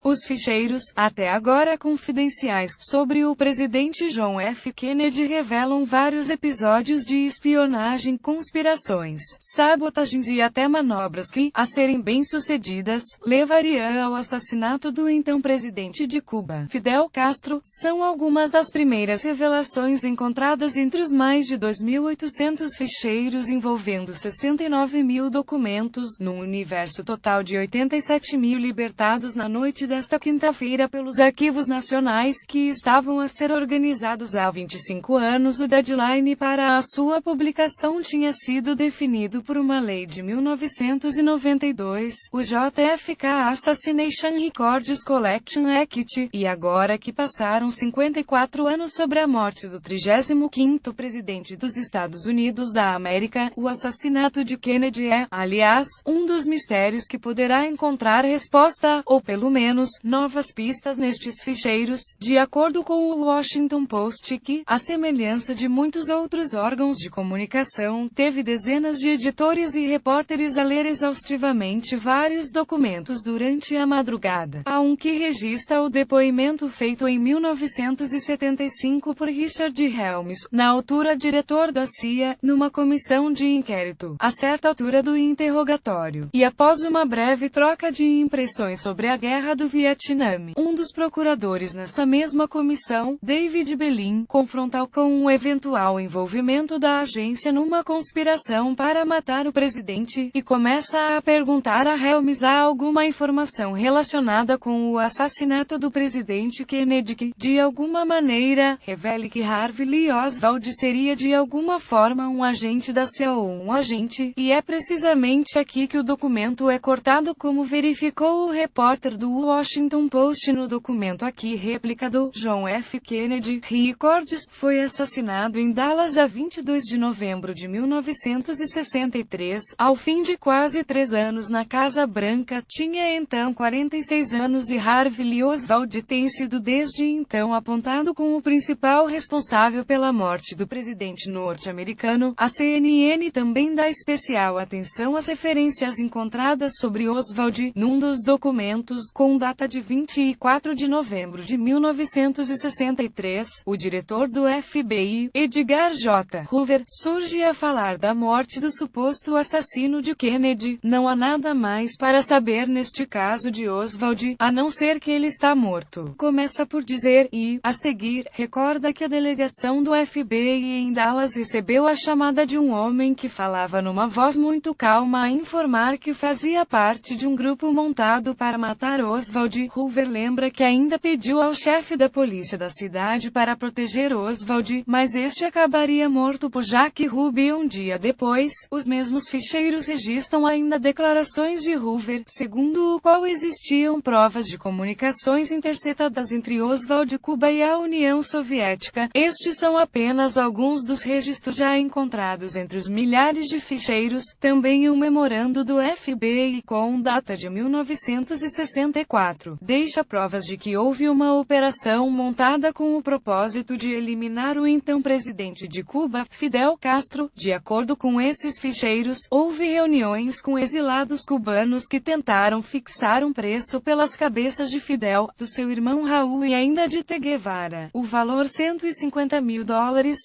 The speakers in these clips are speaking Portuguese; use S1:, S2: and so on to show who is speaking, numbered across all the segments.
S1: Os ficheiros, até agora confidenciais, sobre o presidente John F. Kennedy revelam vários episódios de espionagem, conspirações, sabotagens e até manobras que, a serem bem-sucedidas, levariam ao assassinato do então presidente de Cuba, Fidel Castro. São algumas das primeiras revelações encontradas entre os mais de 2.800 ficheiros envolvendo 69 mil documentos, num universo total de 87 mil libertados na noite desta quinta-feira pelos arquivos nacionais, que estavam a ser organizados há 25 anos. O deadline para a sua publicação tinha sido definido por uma lei de 1992, o JFK Assassination Records Collection Act, e agora que passaram 54 anos sobre a morte do 35º presidente dos Estados Unidos da América, o assassinato de Kennedy é, aliás, um dos mistérios que poderá encontrar resposta, ou pelo menos, novas pistas nestes ficheiros, de acordo com o Washington Post, que, à semelhança de muitos outros órgãos de comunicação, teve dezenas de editores e repórteres a ler exaustivamente vários documentos durante a madrugada. Há um que registra o depoimento feito em 1975 por Richard Helms, na altura diretor da CIA, numa comissão de inquérito, a certa altura do interrogatório, e após uma breve troca de impressões sobre a Guerra do Vietnã. Um dos procuradores nessa mesma comissão, David Belin, confronta-o com o eventual envolvimento da agência numa conspiração para matar o presidente, e começa a perguntar a Helms há alguma informação relacionada com o assassinato do presidente Kennedy que, de alguma maneira, revele que Harvey Lee Oswald seria de alguma forma um agente da CIA ou um agente, e é precisamente aqui que o documento é cortado, como verificou o repórter do Washington Post no documento aqui replicado. John F. Kennedy Records foi assassinado em Dallas a 22 de novembro de 1963, ao fim de quase 3 anos na Casa Branca. Tinha então 46 anos e Harvey Lee Oswald tem sido desde então apontado como o principal responsável pela morte do presidente norte-americano. A CNN também dá especial atenção às referências encontradas sobre Oswald num dos documentos, com data de 24 de novembro de 1963. O diretor do FBI, Edgar J. Hoover, surge a falar da morte do suposto assassino de Kennedy. Não há nada mais para saber neste caso de Oswald, a não ser que ele está morto. Começa por dizer e, a seguir, recorda que a delegação do FBI em Dallas recebeu a chamada de um homem que falava numa voz muito calma a informar que fazia parte de um grupo montado para matar Oswald. Hoover lembra que ainda pediu ao chefe da polícia da cidade para proteger Oswald, mas este acabaria morto por Jack Ruby um dia depois. Os mesmos ficheiros registram ainda declarações de Hoover, segundo o qual existiam provas de comunicações interceptadas entre Oswald, Cuba e a União Soviética. Estes são apenas alguns dos registros já encontrados entre os milhares de ficheiros. Também um memorando do FBI com data de 1964 deixa provas de que houve uma operação montada com o propósito de eliminar o então presidente de Cuba, Fidel Castro. De acordo com esses ficheiros, houve reuniões com exilados cubanos que tentaram fixar um preço pelas cabeças de Fidel, do seu irmão Raul e ainda de Che Guevara. O valor $150 mil,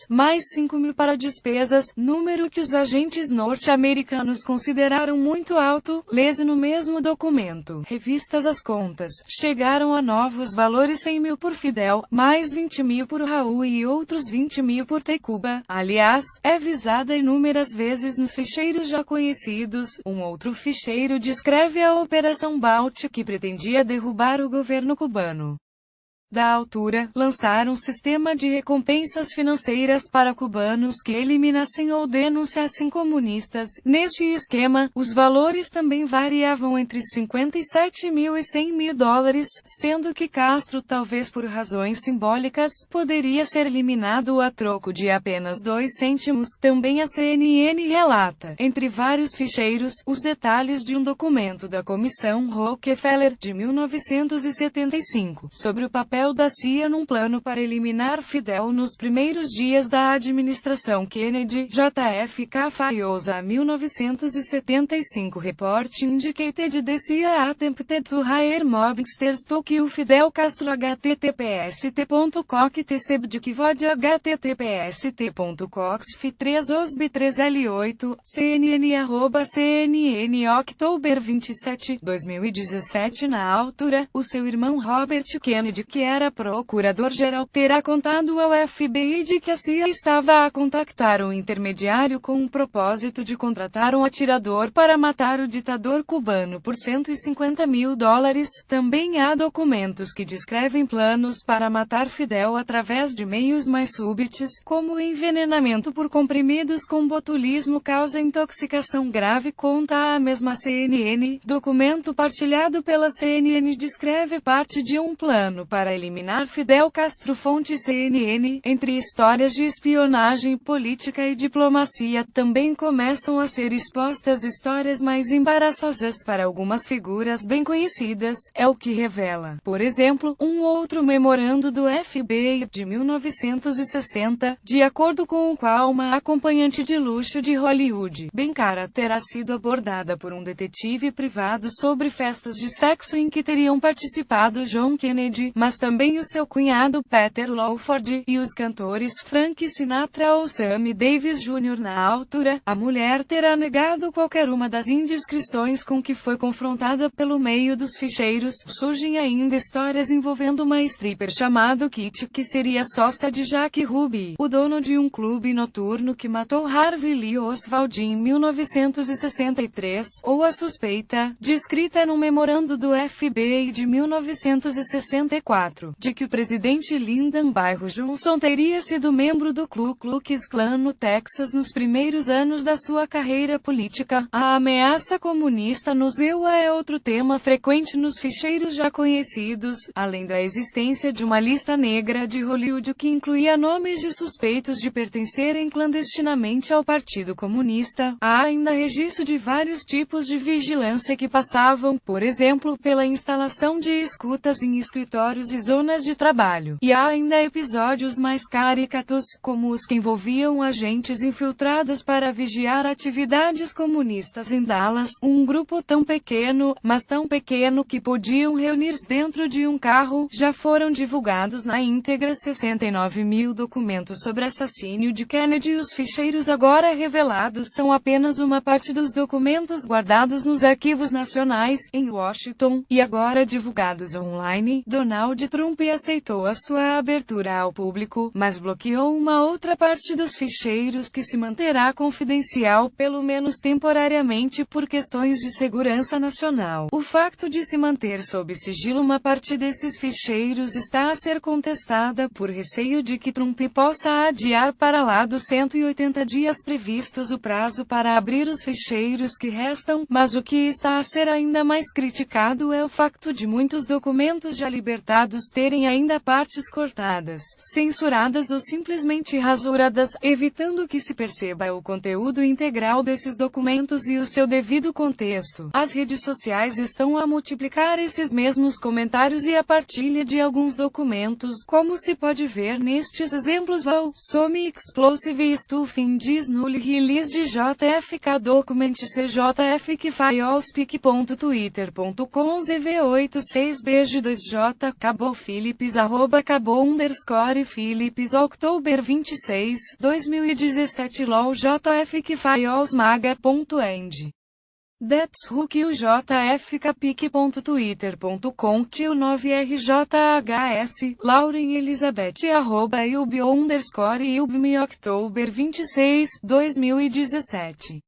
S1: mais 5 mil para despesas, número que os agentes norte-americanos consideraram muito alto. Lese no mesmo documento. Revistas as contas. Chegaram a novos valores: 100 mil por Fidel, mais 20 mil por Raul e outros 20 mil por Che. Cuba, aliás, é visada inúmeras vezes nos ficheiros já conhecidos. Um outro ficheiro descreve a Operação Bout, que pretendia derrubar o governo cubano. Da altura, lançar um sistema de recompensas financeiras para cubanos que eliminassem ou denunciassem comunistas. Neste esquema, os valores também variavam entre 57 mil e 100 mil dólares, sendo que Castro, talvez por razões simbólicas, poderia ser eliminado a troco de apenas 2 cêntimos. Também a CNN relata, entre vários ficheiros, os detalhes de um documento da Comissão Rockefeller, de 1975, sobre o papel papel da CIA num plano para eliminar Fidel nos primeiros dias da administração Kennedy. JFK Files a 1975 Report indicated the CIA attempted to hire mobsters to kill Fidel Castro. https://cocktesebdkvod https://coxf3osb3l8 CNN October 27, 2017. Na altura, o seu irmão Robert Kennedy, que era procurador-geral, terá contado ao FBI de que a CIA estava a contactar um intermediário com o propósito de contratar um atirador para matar o ditador cubano por $150 mil. Também há documentos que descrevem planos para matar Fidel através de meios mais súbitos, como o envenenamento por comprimidos com botulismo causa intoxicação grave, conta a mesma CNN. Documento partilhado pela CNN descreve parte de um plano para eliminar Fidel Castro. Fonte CNN. Entre histórias de espionagem, política e diplomacia, também começam a ser expostas histórias mais embaraçosas para algumas figuras bem conhecidas, é o que revela, por exemplo, um outro memorando do FBI, de 1960, de acordo com o qual uma acompanhante de luxo de Hollywood, bem cara, terá sido abordada por um detetive privado sobre festas de sexo em que teriam participado John Kennedy, mas também o seu cunhado Peter Lawford, e os cantores Frank Sinatra ou Sammy Davis Jr. Na altura, a mulher terá negado qualquer uma das indiscrições com que foi confrontada. Pelo meio dos ficheiros, surgem ainda histórias envolvendo uma stripper chamada Kitty, que seria sócia de Jack Ruby, o dono de um clube noturno que matou Harvey Lee Oswald em 1963, ou a suspeita, descrita num memorando do FBI de 1964, de que o presidente Lyndon B. Johnson teria sido membro do Ku Klux Klan no Texas nos primeiros anos da sua carreira política. A ameaça comunista no ZEUA é outro tema frequente nos ficheiros já conhecidos, além da existência de uma lista negra de Hollywood que incluía nomes de suspeitos de pertencerem clandestinamente ao Partido Comunista. Há ainda registro de vários tipos de vigilância que passavam, por exemplo, pela instalação de escutas em escritórios e zonas de trabalho. E há ainda episódios mais caricatos, como os que envolviam agentes infiltrados para vigiar atividades comunistas em Dallas, um grupo tão pequeno, mas tão pequeno que podiam reunir-se dentro de um carro. Já foram divulgados na íntegra 69 mil documentos sobre assassínio de Kennedy. Os ficheiros agora revelados são apenas uma parte dos documentos guardados nos arquivos nacionais, em Washington, e agora divulgados online. Donald Trump aceitou a sua abertura ao público, mas bloqueou uma outra parte dos ficheiros que se manterá confidencial, pelo menos temporariamente, por questões de segurança nacional. O facto de se manter sob sigilo uma parte desses ficheiros está a ser contestada por receio de que Trump possa adiar para lá dos 180 dias previstos o prazo para abrir os ficheiros que restam, mas o que está a ser ainda mais criticado é o facto de muitos documentos já libertados terem ainda partes cortadas, censuradas ou simplesmente rasuradas, evitando que se perceba o conteúdo integral desses documentos e o seu devido contexto. As redes sociais estão a multiplicar esses mesmos comentários e a partilha de alguns documentos, como se pode ver nestes exemplos. Some Explosive Stuff in this Null Release de JFK Document CJF que Files pic.twitter.com ZV86 Beijo 2J Cabo Philips @cabo_Philips October 26, 2017 LOL JF que Files maga.end That's who kill JFK pic.twitter.com tio 9RJHS Lauren Elizabeth @ilb_ilbme October 26, 2017